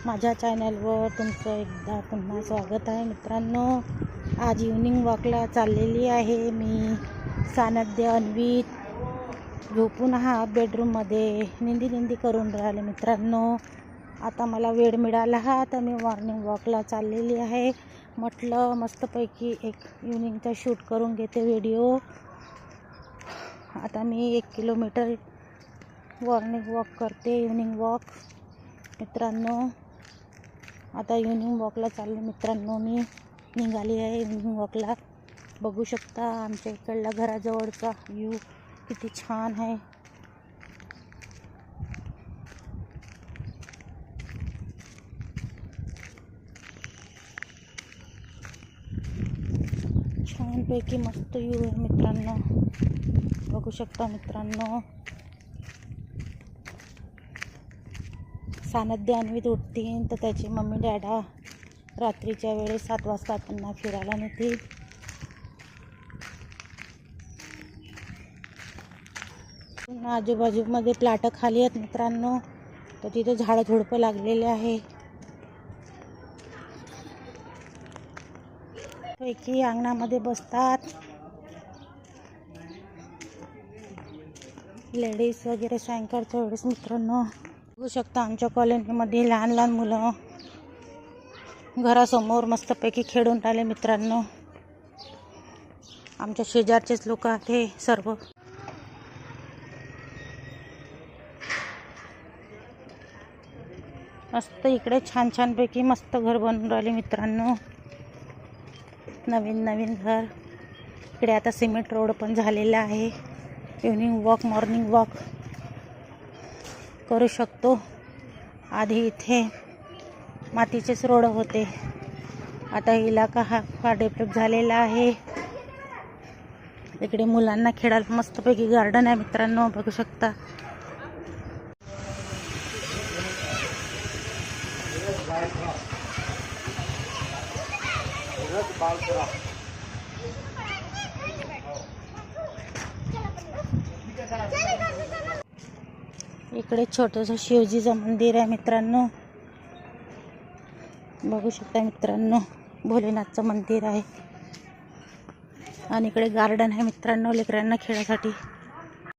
माझ्या चॅनलवर तुमचं एकदा पुन्हा स्वागत आहे मित्रांनो। आज इव्हनिंग वॉकला चाललेली आहे मी। सानध्य अन्वित झोपून हा बेडरूममध्ये निंदी करून राहिले मित्रांनो। आता मला वेळ मिळाला हा तर मी मॉर्निंग वॉकला चाललेली आहे। म्हटलं मस्तपैकी एक इव्हनिंगचा शूट करून घेते व्हिडिओ। आता मी 1 किलोमीटर मॉर्निंग वॉक करते, इव्हनिंग वॉक मित्रांनो। आता इव्हनिंग वॉकला चालले मित्रांनो, मी निघाली आहे इव्हनिंग वॉकला। बघू शकता आमच्या इकडला घराजवळचा व्ह्यू किती छान आहे। छानपैकी मस्त व्ह्यू आहे मित्रांनो, बघू शकता मित्रांनो। सानध्य अन्वित उठतील तर त्याची मम्मी डॅडा रात्रीच्या वेळेस 7 वाजता पुन्हा फिरायला नेतील। आजूबाजूमध्ये प्लाट खाली आहेत मित्रांनो, तर तिथे झाडं झुडपं लागलेले आहे। पैकी अंगणामध्ये बसतात लेडीज वगैरे सायंकाळच्या वेळेस मित्रांनो। बघू शकता आमच्या कॉलनीमध्ये लहान मुलं घरासमोर मस्तपैकी खेळून राहिले मित्रांनो। आमच्या शेजारचेच लोक आहेत सर्व। मस्त इकडे छान पैकी मस्त घर बनवून राहिले मित्रांनो, नवीन घर। इकडे आता सिमेंट रोड पण झालेला आहे। इव्हनिंग वॉक मॉर्निंग वॉक करू शकतो। आधी इथे मातीचेच रोड होते, आता इलाका हा फार डेव्हलप झालेला आहे। इकडे मुलांना खेळायला मस्तपैकी गार्डन आहे मित्रांनो, बघू शकता। इकडे छोटंसं शिवजीचं मंदिर आहे मित्रांनो, बघू शकता मित्रांनो। भोलेनाथचं मंदिर आहे आणि इकडे गार्डन आहे मित्रांनो लेकरांना खेळासाठी।